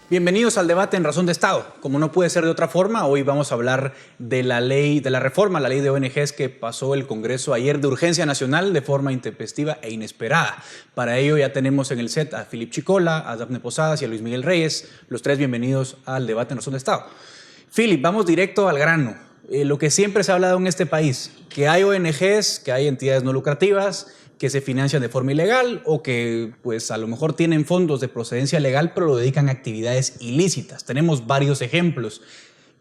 Bienvenidos al debate en Razón de Estado. Como no puede ser de otra forma, hoy vamos a hablar de la ley, de la reforma a la ley de ONGs que pasó el Congreso ayer de urgencia nacional de forma intempestiva e inesperada. Para ello ya tenemos en el set a Philip Chicola, a Dafne Posadas y a Luis Miguel Reyes. Los tres bienvenidos al debate en Razón de Estado. Philip, vamos directo al grano. Lo que siempre se ha hablado en este país, que hay ONGs, que hay entidades no lucrativas, que se financian de forma ilegal o que pues a lo mejor tienen fondos de procedencia legal pero lo dedican a actividades ilícitas. Tenemos varios ejemplos.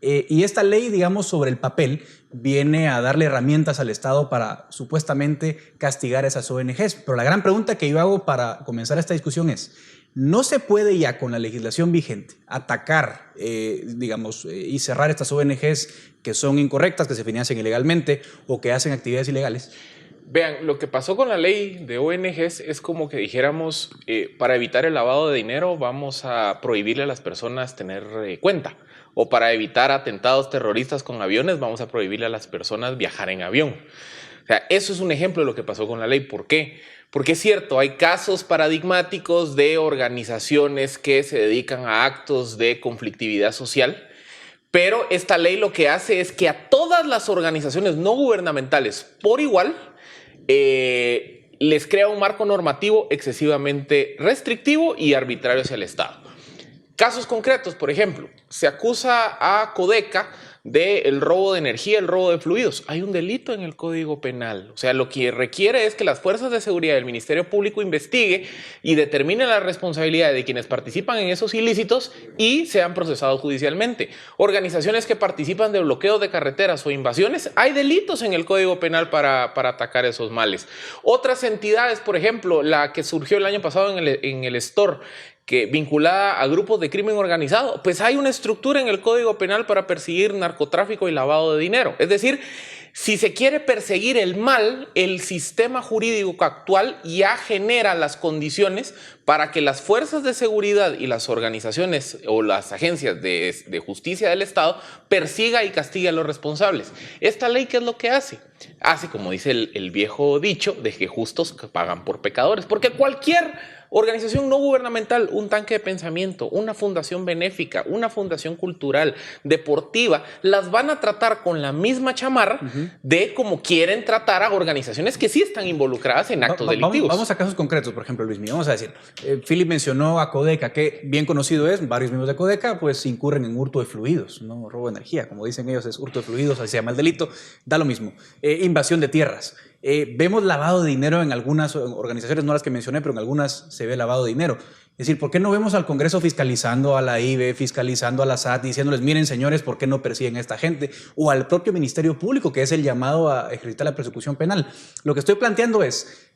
Y esta ley, digamos, sobre el papel, viene a darle herramientas al Estado para supuestamente castigar a esas ONGs. Pero la gran pregunta que yo hago para comenzar esta discusión es, ¿no se puede ya con la legislación vigente atacar, y cerrar estas ONGs que son incorrectas, que se financian ilegalmente o que hacen actividades ilegales? Vean, lo que pasó con la ley de ONGs es como que dijéramos, para evitar el lavado de dinero vamos a prohibirle a las personas tener cuenta. O para evitar atentados terroristas con aviones vamos a prohibirle a las personas viajar en avión. O sea, eso es un ejemplo de lo que pasó con la ley. ¿Por qué? Porque es cierto, hay casos paradigmáticos de organizaciones que se dedican a actos de conflictividad social, pero esta ley lo que hace es que a todas las organizaciones no gubernamentales por igual les crea un marco normativo excesivamente restrictivo y arbitrario hacia el Estado. Casos concretos, por ejemplo, se acusa a Codeca del robo de energía, el robo de fluidos. Hay un delito en el Código Penal. O sea, lo que requiere es que las fuerzas de seguridad del Ministerio Público investigue y determine la responsabilidad de quienes participan en esos ilícitos y sean procesados judicialmente. Organizaciones que participan de bloqueos de carreteras o invasiones, hay delitos en el Código Penal para atacar esos males. Otras entidades, por ejemplo, la que surgió el año pasado en el STOR, que vinculada a grupos de crimen organizado, pues hay una estructura en el Código Penal para perseguir narcotráfico y lavado de dinero. Es decir, si se quiere perseguir el mal, el sistema jurídico actual ya genera las condiciones para que las fuerzas de seguridad y las organizaciones o las agencias de justicia del Estado persiga y castigue a los responsables. Esta ley, ¿qué es lo que hace? Hace, como dice el viejo dicho, de que justos pagan por pecadores, porque cualquier organización no gubernamental, un tanque de pensamiento, una fundación benéfica, una fundación cultural, deportiva, las van a tratar con la misma chamarra de como quieren tratar a organizaciones que sí están involucradas en actos delictivos. Vamos a casos concretos, por ejemplo, Luis Miguel. Vamos a decir, Philip mencionó a Codeca, que bien conocido es, varios miembros de Codeca pues incurren en hurto de fluidos, no robo de energía, como dicen ellos, es hurto de fluidos, así se llama el delito, da lo mismo. Invasión de tierras. Vemos lavado de dinero en algunas organizaciones, no las que mencioné, pero en algunas se ve lavado de dinero. Es decir, ¿por qué no vemos al Congreso fiscalizando a la IBE, fiscalizando a la SAT, diciéndoles, miren señores, ¿por qué no persiguen a esta gente? O al propio Ministerio Público, que es el llamado a ejercitar la persecución penal. Lo que estoy planteando es,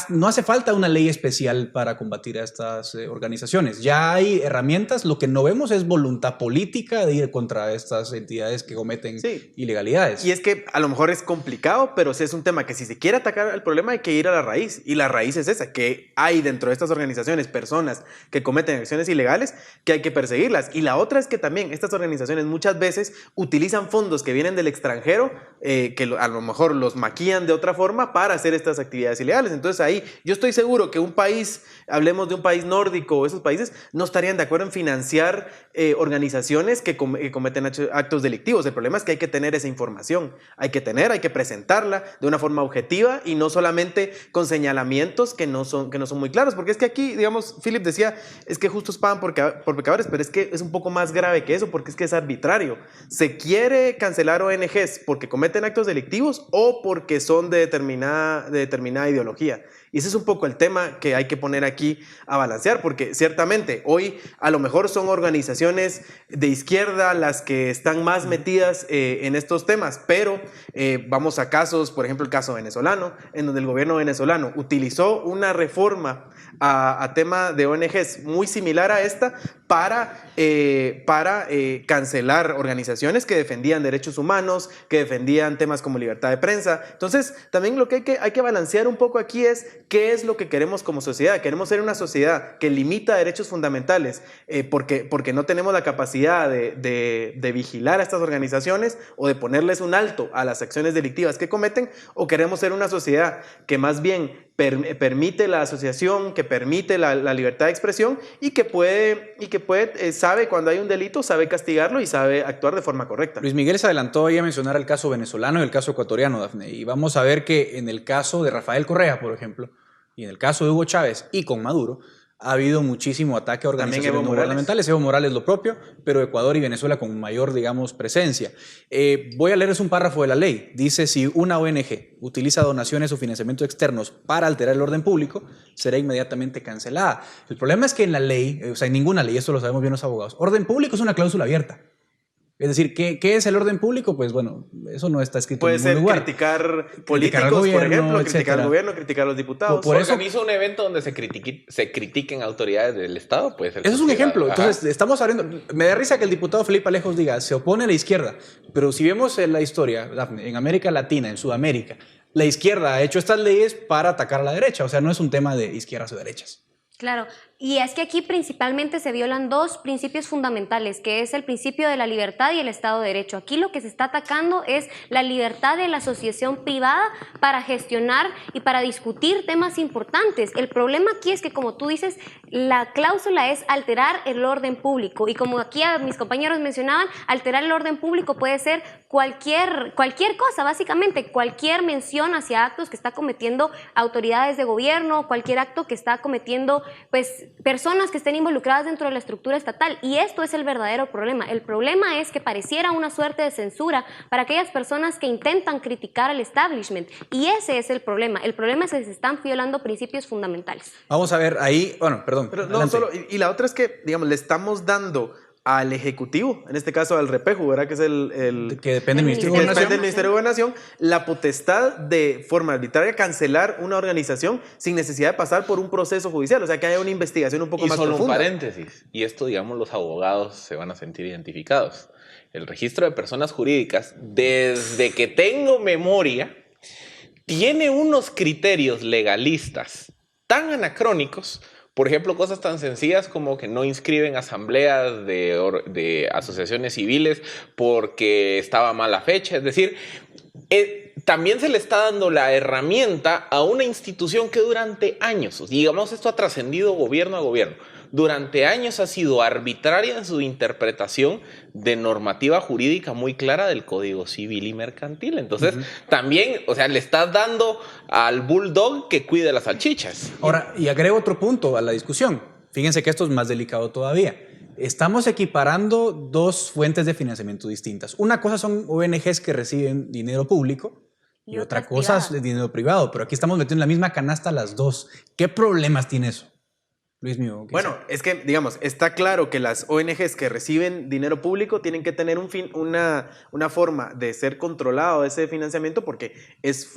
no hace falta una ley especial para combatir a estas organizaciones. Ya hay herramientas, lo que no vemos es voluntad política de ir contra estas entidades que cometen ilegalidades. Y es que a lo mejor es complicado, pero sí es un tema que si se quiere atacar el problema hay que ir a la raíz. Y la raíz es esa, que hay dentro de estas organizaciones personas que cometen acciones ilegales que hay que perseguirlas. Y la otra es que también estas organizaciones muchas veces utilizan fondos que vienen del extranjero, que a lo mejor los maquillan de otra forma para hacer estas actividades ilegales. Entonces ahí yo estoy seguro que un país, hablemos de un país nórdico o esos países, no estarían de acuerdo en financiar organizaciones que cometen actos delictivos. El problema es que hay que tener esa información, hay que presentarla de una forma objetiva y no solamente con señalamientos que no son muy claros, porque es que aquí, digamos, Philip decía, es que justos pagan por pecadores, pero es que es un poco más grave que eso, porque es que es arbitrario. Se quiere cancelar ONGs porque cometen actos delictivos o porque son de determinada ideología. Y ese es un poco el tema que hay que poner aquí a balancear, porque ciertamente hoy a lo mejor son organizaciones de izquierda las que están más metidas en estos temas, pero vamos a casos, por ejemplo el caso venezolano, en donde el gobierno venezolano utilizó una reforma a tema de ONGs muy similar a esta para cancelar organizaciones que defendían derechos humanos, que defendían temas como libertad de prensa. Entonces también lo que hay que balancear un poco aquí es qué es lo que queremos como sociedad. Queremos ser una sociedad que limita derechos fundamentales porque no tenemos la capacidad de vigilar a estas organizaciones o de ponerles un alto a las acciones delictivas que cometen, o queremos ser una sociedad que más bien permite la asociación, que permite la libertad de expresión y que sabe cuando hay un delito, sabe castigarlo y sabe actuar de forma correcta. Luis Miguel se adelantó ahí a mencionar el caso venezolano y el caso ecuatoriano, Dafne, y vamos a ver que en el caso de Rafael Correa, por ejemplo, y en el caso de Hugo Chávez y con Maduro, ha habido muchísimo ataque a organizaciones no gubernamentales. Evo Morales lo propio, pero Ecuador y Venezuela con mayor, digamos, presencia. Voy a leerles un párrafo de la ley. Dice, si una ONG utiliza donaciones o financiamientos externos para alterar el orden público, será inmediatamente cancelada. El problema es que en la ley, o sea, en ninguna ley, esto lo sabemos bien los abogados, orden público es una cláusula abierta. Es decir, ¿qué es el orden público? Pues bueno, eso no está escrito en ningún lugar. Criticar políticos, gobierno, por ejemplo, etcétera. criticar al gobierno, criticar a los diputados. Por eso organiza un evento donde se critiquen autoridades del Estado. Pues, eso es un ejemplo. Entonces, estamos abriendo. Me da risa que el diputado Felipe Alejos diga, se opone a la izquierda. Pero si vemos en la historia, Dafne, en América Latina, en Sudamérica, la izquierda ha hecho estas leyes para atacar a la derecha. O sea, no es un tema de izquierdas o derechas. Claro, y es que aquí principalmente se violan dos principios fundamentales, que es el principio de la libertad y el Estado de Derecho. Aquí lo que se está atacando es la libertad de la asociación privada para gestionar y para discutir temas importantes. El problema aquí es que, como tú dices, la cláusula es alterar el orden público, y como aquí mis compañeros mencionaban, alterar el orden público puede ser cualquier cosa, básicamente, cualquier mención hacia actos que está cometiendo autoridades de gobierno, cualquier acto que está cometiendo pues personas que estén involucradas dentro de la estructura estatal, y esto es el verdadero problema. El problema es que pareciera una suerte de censura para aquellas personas que intentan criticar al establishment, y ese es el problema. El problema es que se están violando principios fundamentales. Vamos a ver ahí, bueno, perdón. Pero no solo, y la otra es que, digamos, le estamos dando al Ejecutivo, en este caso al Repeju, ¿verdad? Que es que depende del Ministerio de Gobernación, la potestad de forma arbitraria cancelar una organización sin necesidad de pasar por un proceso judicial, o sea, que haya una investigación un poco más profunda. Y solo un paréntesis, y esto, digamos, los abogados se van a sentir identificados. El registro de personas jurídicas, desde que tengo memoria, tiene unos criterios legalistas tan anacrónicos. Por ejemplo, cosas tan sencillas como que no inscriben asambleas de asociaciones civiles porque estaba mala fecha. Es decir, también se le está dando la herramienta a una institución que durante años, digamos, esto ha trascendido gobierno a gobierno, durante años ha sido arbitraria en su interpretación de normativa jurídica muy clara del Código Civil y Mercantil. Entonces, también, o sea, le estás dando al bulldog que cuide las salchichas. Ahora, y agrego otro punto a la discusión. Fíjense que esto es más delicado todavía. Estamos equiparando dos fuentes de financiamiento distintas. Una cosa son ONGs que reciben dinero público y otra cosa es dinero privado. Pero aquí estamos metiendo en la misma canasta las dos. ¿Qué problemas tiene eso? Luis mío. Bueno, es que, digamos, está claro que las ONGs que reciben dinero público tienen que tener una forma de ser controlado ese financiamiento porque es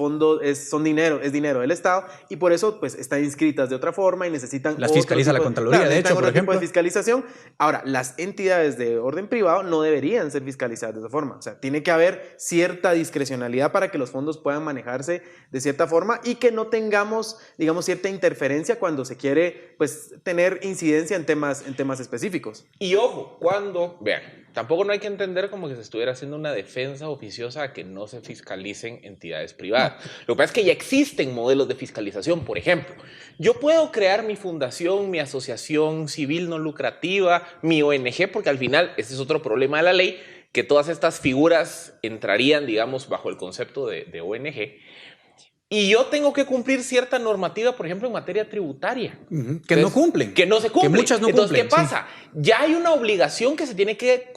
dinero del Estado, y por eso pues están inscritas de otra forma y necesitan las fiscaliza la Contraloría, claro, de hecho, por ejemplo, tipo de fiscalización. Ahora, las entidades de orden privado no deberían ser fiscalizadas de esa forma. O sea, tiene que haber cierta discrecionalidad para que los fondos puedan manejarse de cierta forma y que no tengamos, digamos, cierta interferencia cuando se quiere, pues, tener incidencia en temas específicos. Y ojo, vean, tampoco no hay que entender como que se estuviera haciendo una defensa oficiosa a que no se fiscalicen entidades privadas. Lo que pasa es que ya existen modelos de fiscalización. Por ejemplo, yo puedo crear mi fundación, mi asociación civil no lucrativa, mi ONG, porque al final, este es otro problema de la ley, que todas estas figuras entrarían, digamos, bajo el concepto de ONG. Y yo tengo que cumplir cierta normativa, por ejemplo, en materia tributaria. Que no cumplen. Que no se cumplen. Que muchas no Entonces, cumplen. ¿qué pasa? Sí. Ya hay una obligación que se tiene que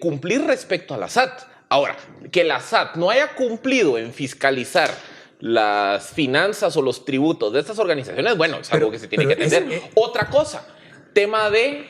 cumplir respecto a la SAT. Ahora, que la SAT no haya cumplido en fiscalizar las finanzas o los tributos de estas organizaciones, bueno, es algo que se tiene que entender. Otra cosa, tema de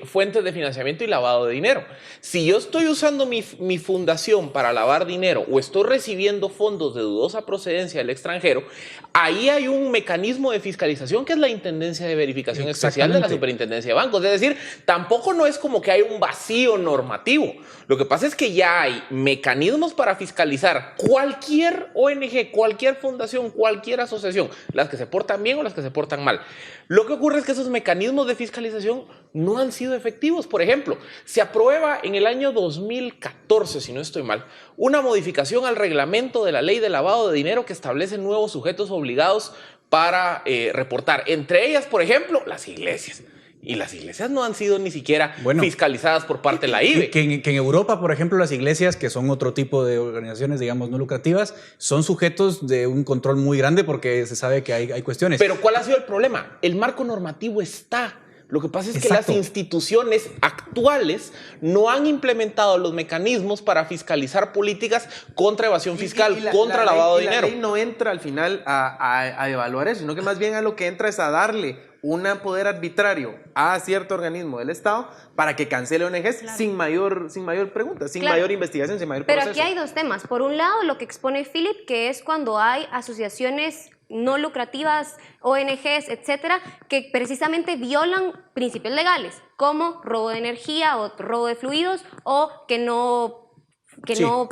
fuentes de financiamiento y lavado de dinero. Si yo estoy usando mi fundación para lavar dinero o estoy recibiendo fondos de dudosa procedencia del extranjero, ahí hay un mecanismo de fiscalización que es la Intendencia de Verificación Especial de la Superintendencia de Bancos. Es decir, tampoco no es como que hay un vacío normativo. Lo que pasa es que ya hay mecanismos para fiscalizar cualquier ONG, cualquier fundación, cualquier asociación, las que se portan bien o las que se portan mal. Lo que ocurre es que esos mecanismos de fiscalización no han sido efectivos. Por ejemplo, se aprueba en el año 2014, si no estoy mal, una modificación al reglamento de la ley de lavado de dinero que establece nuevos sujetos obligados para reportar. Entre ellas, por ejemplo, las iglesias. Y las iglesias no han sido ni siquiera fiscalizadas por parte de la IBE. Que en Europa, por ejemplo, las iglesias, que son otro tipo de organizaciones, digamos, no lucrativas, son sujetos de un control muy grande porque se sabe que hay cuestiones. Pero ¿cuál ha sido el problema? El marco normativo está. Lo que pasa es que las instituciones actuales no han implementado los mecanismos para fiscalizar políticas contra evasión fiscal, contra lavado de dinero. La ley no entra al final a evaluar eso, sino que más bien a lo que entra es a darle un poder arbitrario a cierto organismo del Estado para que cancele ONGs sin mayor pregunta, sin mayor investigación, sin mayor proceso. Pero aquí hay dos temas. Por un lado, lo que expone Philip, que es cuando hay asociaciones no lucrativas, ONGs, etcétera, que precisamente violan principios legales, como robo de energía o robo de fluidos, o que no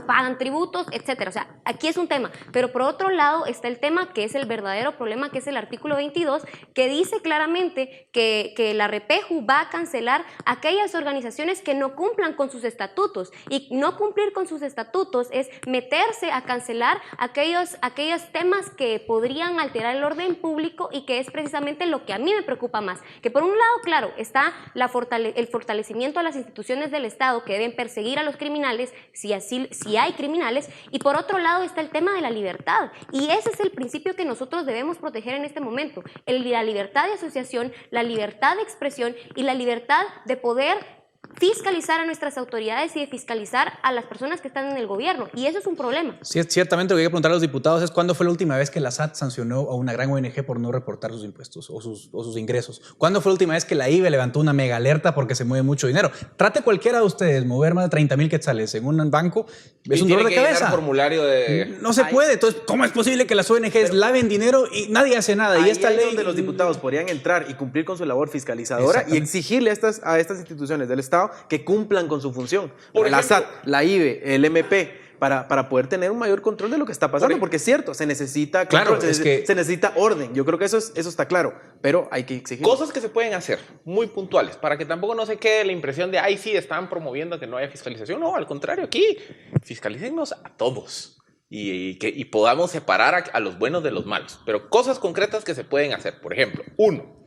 pagan tributos, etcétera. O sea, aquí es un tema. Pero por otro lado está el tema que es el verdadero problema, que es el artículo 22, que dice claramente que la Repeju va a cancelar aquellas organizaciones que no cumplan con sus estatutos. Y no cumplir con sus estatutos es meterse a cancelar aquellos temas que podrían alterar el orden público, y que es precisamente lo que a mí me preocupa más. Que por un lado, claro, está el fortalecimiento de las instituciones del Estado que deben perseguir a los criminales, si hay criminales, y por otro lado está el tema de la libertad, y ese es el principio que nosotros debemos proteger en este momento, la libertad de asociación, la libertad de expresión y la libertad de poder fiscalizar a nuestras autoridades y de fiscalizar a las personas que están en el gobierno, y eso es un problema. Sí, ciertamente lo que hay que preguntar a los diputados es cuándo fue la última vez que la SAT sancionó a una gran ONG por no reportar sus impuestos o sus ingresos. ¿Cuándo fue la última vez que la IBE levantó una mega alerta porque se mueve mucho dinero? Trate cualquiera de ustedes mover más de 30,000 quetzales en un banco, es un dolor de cabeza. Formulario de... No se puede. Entonces, ¿cómo es posible que las ONGs laven dinero y nadie hace nada? Y esta ley... donde los diputados podrían entrar y cumplir con su labor fiscalizadora y exigirle a estas instituciones del Estado que cumplan con su función. La SAT, la IBE, el MP, para poder tener un mayor control de lo que está pasando, porque es cierto, se necesita control, se necesita orden. Yo creo que eso está claro, pero hay que exigir. Cosas que se pueden hacer muy puntuales, para que tampoco no se quede la impresión de, ay, sí, están promoviendo que no haya fiscalización. No, al contrario, aquí fiscalícennos a todos y podamos separar a los buenos de los malos. Pero cosas concretas que se pueden hacer. Por ejemplo, 1.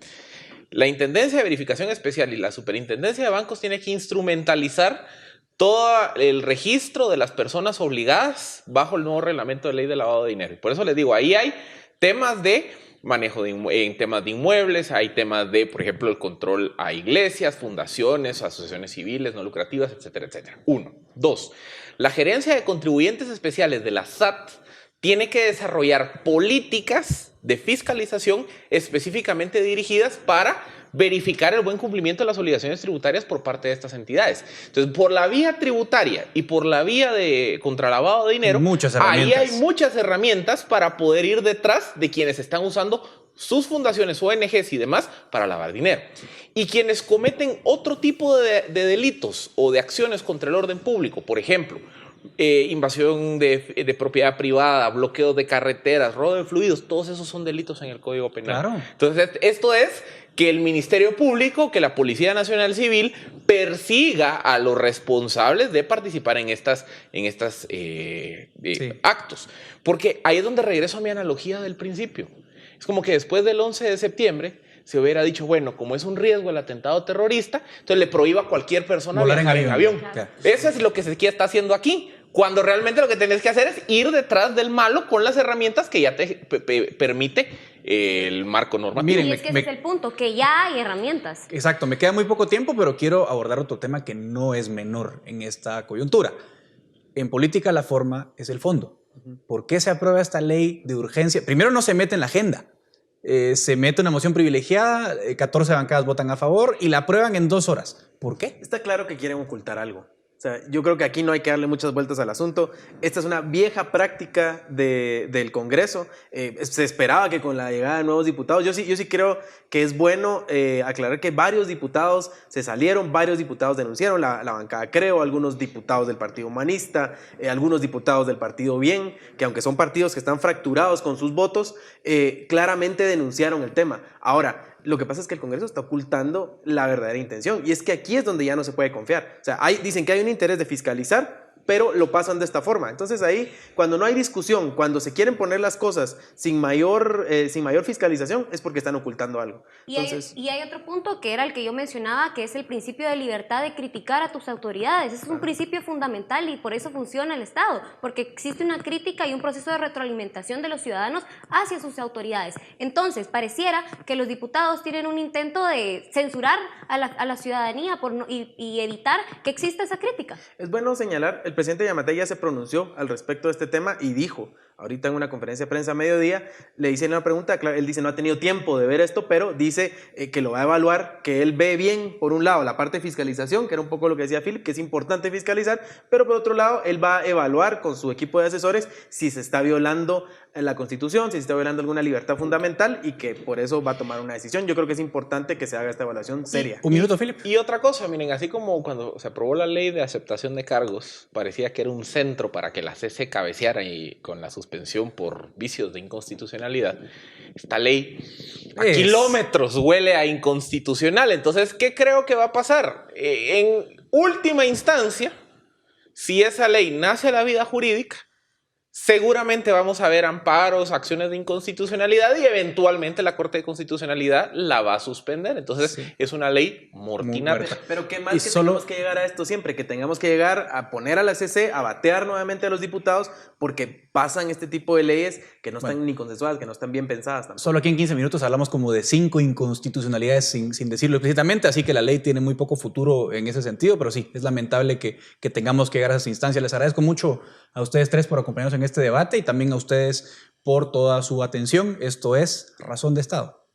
La Intendencia de Verificación Especial y la Superintendencia de Bancos tiene que instrumentalizar todo el registro de las personas obligadas bajo el nuevo reglamento de ley de lavado de dinero. Y por eso les digo, ahí hay temas de manejo en temas de inmuebles, hay temas de, por ejemplo, el control a iglesias, fundaciones, asociaciones civiles, no lucrativas, etcétera, etcétera. 1. 2. La Gerencia de Contribuyentes Especiales de la SAT tiene que desarrollar políticas de fiscalización específicamente dirigidas para verificar el buen cumplimiento de las obligaciones tributarias por parte de estas entidades. Entonces, por la vía tributaria y por la vía de contralavado de dinero, ahí hay muchas herramientas para poder ir detrás de quienes están usando sus fundaciones, ONGs y demás para lavar dinero. Y quienes cometen otro tipo de delitos o de acciones contra el orden público, por ejemplo, invasión de propiedad privada, bloqueos de carreteras, robo de fluidos, todos esos son delitos en el Código Penal. Claro. Entonces, esto es que el Ministerio Público, que la Policía Nacional Civil persiga a los responsables de participar en estos actos. Porque ahí es donde regreso a mi analogía del principio. Es como que después del 11 de septiembre se hubiera dicho, bueno, como es un riesgo el atentado terrorista, entonces le prohíba a cualquier persona viajar en avión. Claro. Eso es lo que se está haciendo aquí. Cuando realmente lo que tenés que hacer es ir detrás del malo con las herramientas que ya te permite el marco normativo. Miren, y es que ese es el punto, que ya hay herramientas. Exacto, me queda muy poco tiempo, pero quiero abordar otro tema que no es menor en esta coyuntura. En política la forma es el fondo. ¿Por qué se aprueba esta ley de urgencia? Primero, no se mete en la agenda. Se mete una moción privilegiada, 14 bancadas votan a favor y la aprueban en 2 horas. ¿Por qué? Está claro que quieren ocultar algo. O sea, yo creo que aquí no hay que darle muchas vueltas al asunto. Esta es una vieja práctica del Congreso. Se esperaba que con la llegada de nuevos diputados, yo sí creo que es bueno aclarar que varios diputados se salieron, varios diputados denunciaron, la bancada Creo, algunos diputados del Partido Humanista, algunos diputados del Partido Bien, que aunque son partidos que están fracturados con sus votos, claramente denunciaron el tema. Ahora, lo que pasa es que el Congreso está ocultando la verdadera intención, y es que aquí es donde ya no se puede confiar. O sea, dicen que hay un interés de fiscalizar pero lo pasan de esta forma. Entonces ahí, cuando no hay discusión, cuando se quieren poner las cosas sin mayor fiscalización, es porque están ocultando algo. Entonces, Y hay otro punto que era el que yo mencionaba, que es el principio de libertad de criticar a tus autoridades. Ese es un principio fundamental y por eso funciona el Estado, porque existe una crítica y un proceso de retroalimentación de los ciudadanos hacia sus autoridades. Entonces, pareciera que los diputados tienen un intento de censurar a la ciudadanía y evitar que exista esa crítica. es bueno señalar, el presidente Yamatei ya se pronunció al respecto de este tema y dijo, ahorita en una conferencia de prensa a mediodía, le dicen una pregunta, claro, él dice no ha tenido tiempo de ver esto, pero dice que lo va a evaluar, que él ve bien, por un lado, la parte de fiscalización, que era un poco lo que decía Philip, que es importante fiscalizar, pero por otro lado, él va a evaluar con su equipo de asesores si se está violando la Constitución, si se está violando alguna libertad fundamental y que por eso va a tomar una decisión. Yo creo que es importante que se haga esta evaluación seria. Un minuto, Philip. Y otra cosa, miren, así como cuando se aprobó la ley de aceptación de cargos, parecía que era un centro para que la CC cabeceara y con la suspensión por vicios de inconstitucionalidad, esta ley a kilómetros huele a inconstitucional. Entonces, ¿qué creo que va a pasar? En última instancia, si esa ley nace a la vida jurídica, seguramente vamos a ver amparos, acciones de inconstitucionalidad y eventualmente la Corte de Constitucionalidad la va a suspender. Entonces Sí. es una ley mortinata. muerta. Pero qué mal Y que solo- tengamos que llegar a esto siempre, que tengamos que llegar a poner a la CC, a batear nuevamente a los diputados, porque pasan este tipo de leyes que no están ni consensuadas, que no están bien pensadas tampoco. Solo aquí en 15 minutos hablamos como de 5 inconstitucionalidades sin decirlo explícitamente, así que la ley tiene muy poco futuro en ese sentido, pero sí, es lamentable que tengamos que llegar a esas instancias. Les agradezco mucho a ustedes tres por acompañarnos en este debate y también a ustedes por toda su atención. Esto es Razón de Estado.